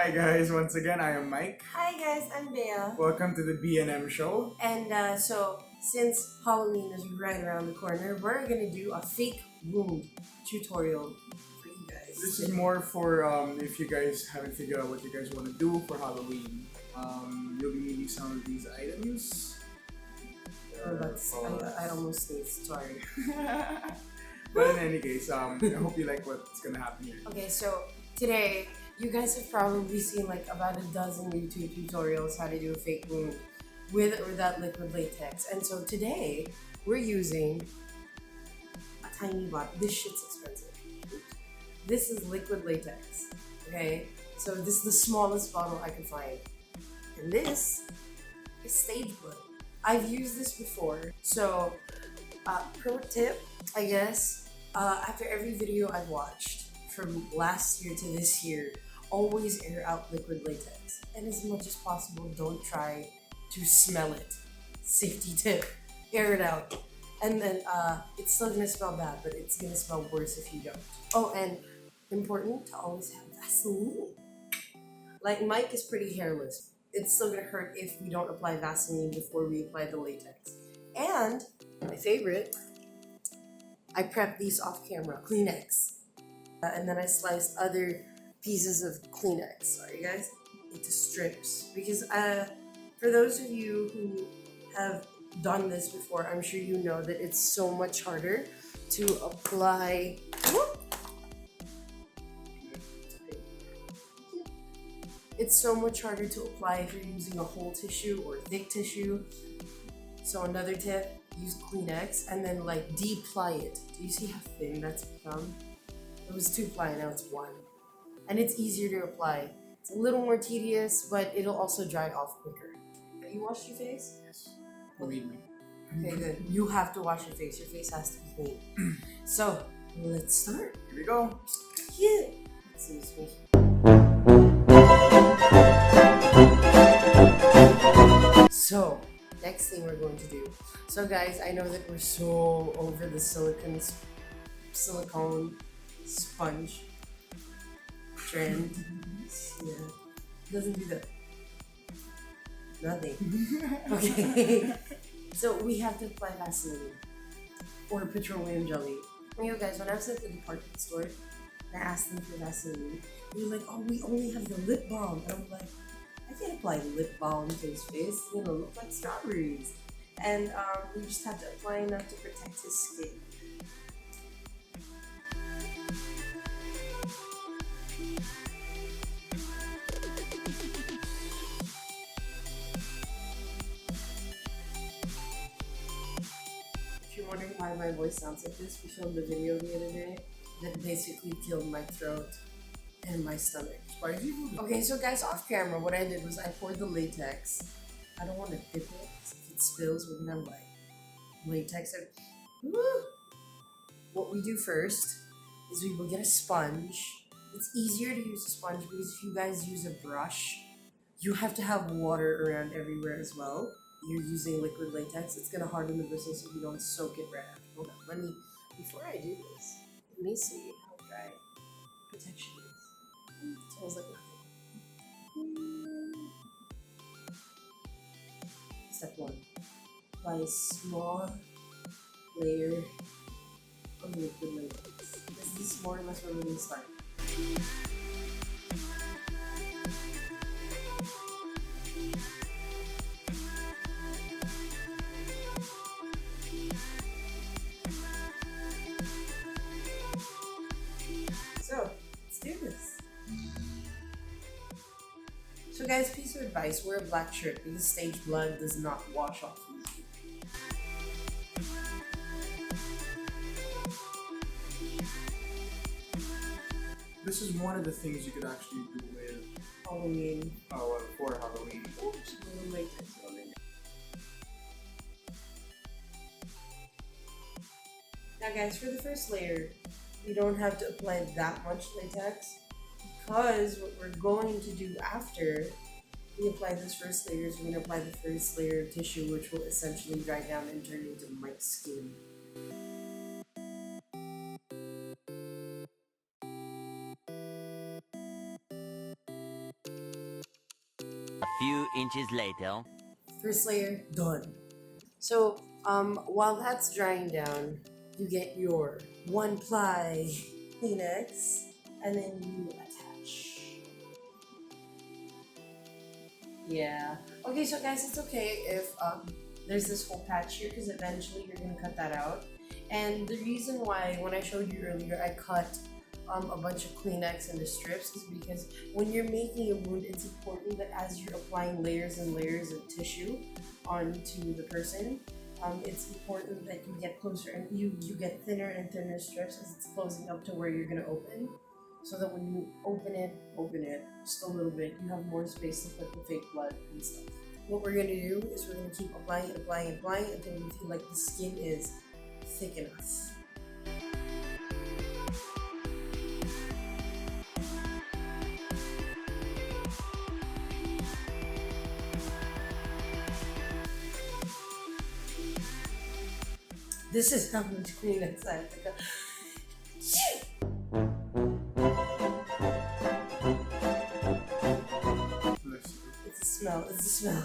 Hi guys, once again I am Mike. Hi guys, I'm Bea. Welcome to the B&M show. And so, since Halloween is right around the corner, we're gonna do a fake wound tutorial for you guys. This is more for if you guys haven't figured out what you guys want to do for Halloween. You'll be needing some of these items. Oh, I almost sneezed, sorry. But in any case, I hope you like what's gonna happen here. Okay, so today, you guys have probably seen like about a dozen YouTube tutorials how to do a fake wound with or without liquid latex. And so today, we're using a tiny bottle. This shit's expensive. This is liquid latex, okay? So this is the smallest bottle I could find. And this is stage blood. I've used this before. So, pro tip, I guess, after every video I've watched from last year to this year, always air out liquid latex. And as much as possible, don't try to smell it. Safety tip, air it out. And then it's still gonna smell bad, but it's gonna smell worse if you don't. Oh, and important to always have Vaseline. Like Mike is pretty hairless. It's still gonna hurt if we don't apply Vaseline before we apply the latex. And my favorite, I prepped these off camera, Kleenex. And then I sliced other pieces of Kleenex, sorry guys, into strips. Because for those of you who have done this before, I'm sure you know that it's so much harder to apply. It's so much harder to apply if you're using a whole tissue or thick tissue. So another tip, use Kleenex and then like de-ply it. Do you see how thin that's become? It was 2-ply, now it's 1. And it's easier to apply. It's a little more tedious, but it'll also dry off quicker. You washed your face? Yes. Believe me. Okay, good. You have to wash your face. Your face has to be clean. So, let's start. Here we go. Yeah. Excuse me. So, next thing we're going to do. So guys, I know that we're so over the silicone sponge trend. Yeah. Doesn't do that. Nothing. Okay. So we have to apply Vaseline or petroleum jelly. You know guys, when I was at the department store and I asked them for Vaseline, they were like, oh, we only have the lip balm. And I'm like, I can't apply lip balm to his face. You know, look like strawberries. And we just have to apply enough to protect his skin. If you're wondering why my voice sounds like this, we filmed a video the other day that basically killed my throat and my stomach. Spicy? Okay, so guys, off camera, what I did was I poured the latex. I don't want to dip it, 'cause if it spills, we're gonna have like latex. Woo! What we do first is we will get a sponge. It's easier to use a sponge because if you guys use a brush, you have to have water around everywhere as well. You're using liquid latex, it's gonna harden the bristle so you don't soak it right after. Hold on, before I do this, let me see how dry protection is. It smells like nothing. Step 1. Apply a small layer of liquid latex. This is more or less where we're going to start. So, let's do this. So guys, piece of advice, wear a black shirt because stage blood does not wash off easily. This is one of the things you could actually do with Halloween. for Halloween. Oops, little latex on it. Now guys, for the first layer, we don't have to apply that much latex because what we're going to do after we apply this first layer is we're going to apply the first layer of tissue, which will essentially dry down and turn into Mike's skin. A few inches later. First layer done. So while that's drying down, you get your one ply Kleenex and then you attach. Yeah. Okay, so guys, it's okay if there's this whole patch here because eventually you're gonna cut that out. And the reason why, when I showed you earlier, I cut a bunch of Kleenex into strips is because when you're making a wound, it's important that as you're applying layers and layers of tissue onto the person, it's important that you get closer and you get thinner and thinner strips as it's closing up to where you're gonna open. So that when you open it just a little bit, you have more space to put the fake blood and stuff. What we're gonna do is we're gonna keep applying until we feel like the skin is thick enough. This is how much Kleenex I have to go. It's a smell. It's a smell.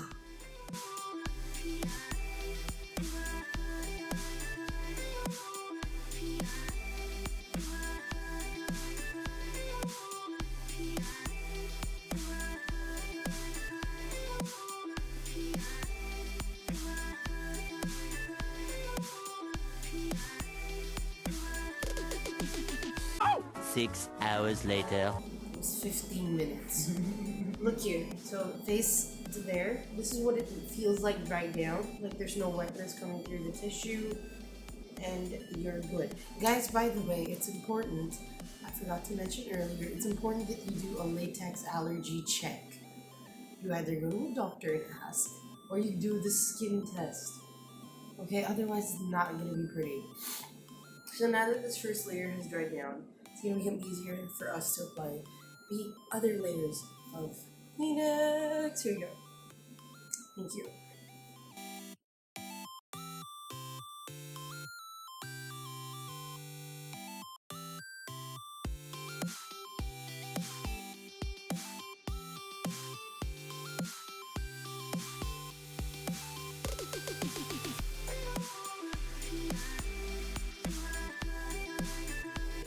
Oh! 6 hours later. It's 15 minutes. Look here. So face to there. This is what it feels like right down. Like there's no wetness coming through the tissue. And you're good. Guys, by the way, it's important. I forgot to mention earlier. It's important that you do a latex allergy check. You either go to a doctor and ask, or you do the skin test. Okay, otherwise it's not gonna be pretty. So now that this first layer has dried down, it's gonna become easier for us to apply the other layers of Kleenex. Here you go. Thank you.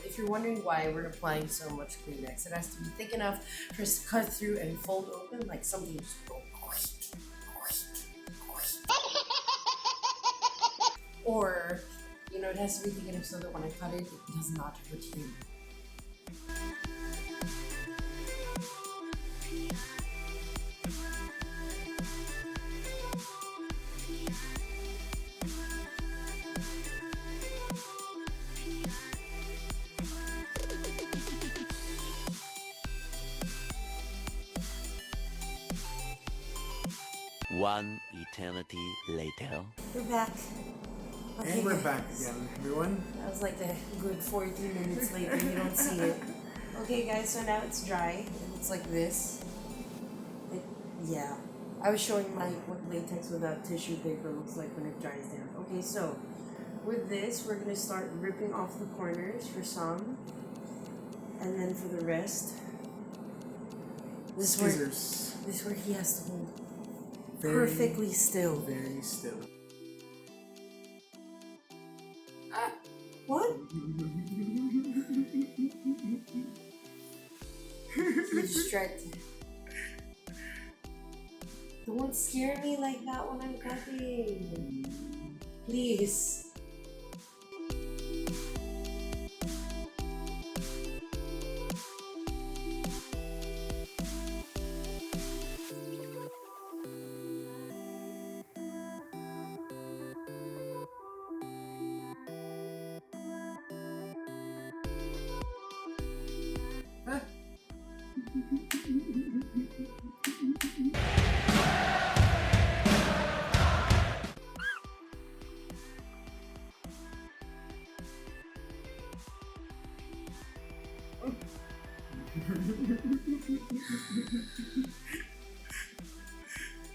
If you're wondering why we're applying so much Kleenex, it has to be thick enough for us to cut through and fold open like something just go quick. Or, you know, it has to be thick enough so that when I cut it, it does not hurt you. One eternity later. We're back. Okay, And we're guys. back again, everyone. That was like a good 14 minutes later. You don't see it. Okay, guys, so now it's dry. It looks like this. Yeah. I was showing my what latex without tissue paper looks like when it dries down. Okay, so with this, we're going to start ripping off the corners for some. And then for the rest, this is where he has to hold perfectly still. Very still. What? You're distracted. Don't scare me like that when I'm cutting. Please.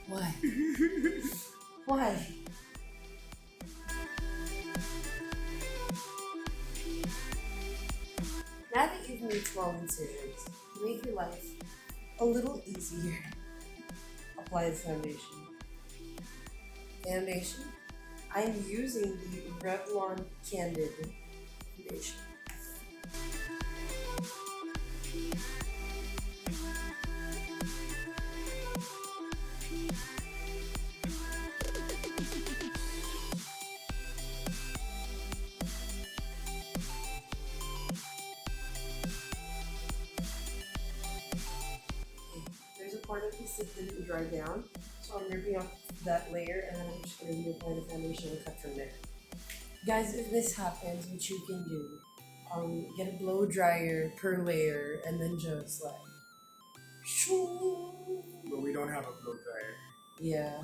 Why? Why? Now that you've made small incisions, make your life a little easier. apply the foundation. Foundation. I'm using the Revlon Candid foundation. There's a part of this that didn't dry down, so I'm ripping off that layer and then I'm just going to reapply the foundation and cut from there. Guys, if this happens, what you can do, get a blow dryer per layer and then just like, shoo. But we don't have a blow dryer. Yeah.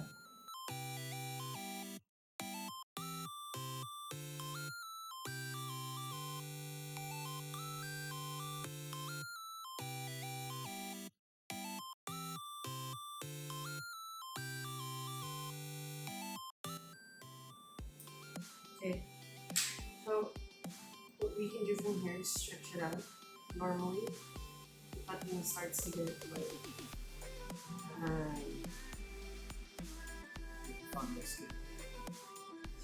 Okay. So what we can do from here is stretch it out. Normally, the button starts to get like On this skin.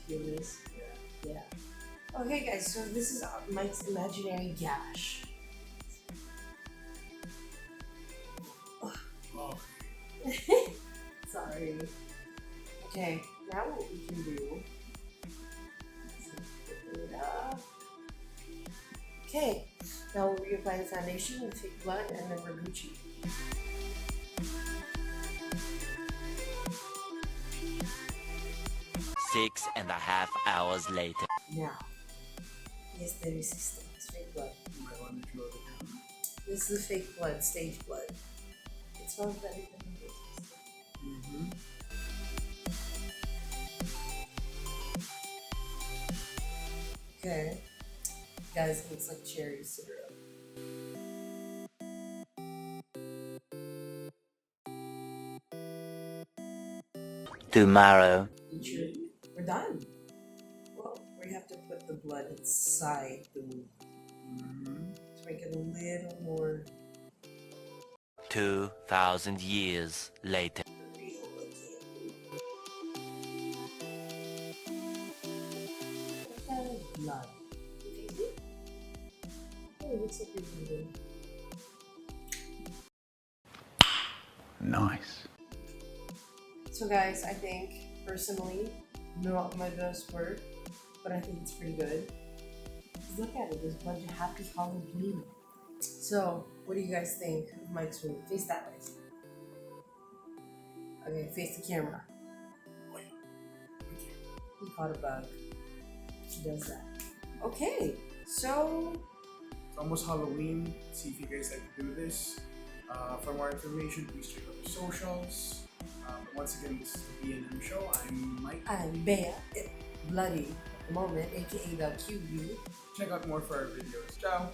feel this. Yeah. Yeah. Okay, guys. So this is Mike's imaginary gash. Oh. Sorry. Okay. Now what we can do. Open it up. Okay. Now we'll reapply the foundation with fake blood and then we're Gucci. Six and a half hours later. Now, yes, the resistance, fake blood. You might want to show the camera. This is fake blood, stage blood. It smells better than the resistance. Mm-hmm. Okay. Guys, it looks like cherry syrup. Tomorrow. We're done. Well, we have to put the blood inside the wound to make it a little more 2,000 years later. real looking. What kind of blood? Oh, it looks like you're bleeding. Nice. So guys, I think, personally, not my best work, but I think it's pretty good. Look at it, there's a bunch of happy Halloween. So, what do you guys think of Mike's room? Face that way. Okay, face the camera. He caught a bug. She does that. Okay, so It's almost Halloween. See if you guys like to do this. For more information, please check out the socials. But once again, this is the B&M show. I'm Mike. I'm Bea, Bloody at the moment, aka the QB. Check out more for our videos. Ciao.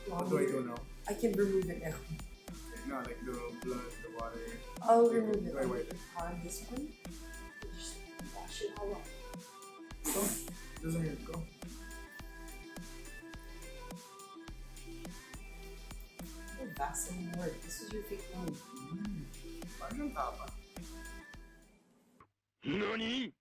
What do I do now? I can remove it now. Okay, no, like the blood, the water. I'll remove it. Wait, wait. On this one, just wash it all off. Go. Doesn't here. Go. Oh, Vaseline work. This is your fake one. Parang tapa. NANI?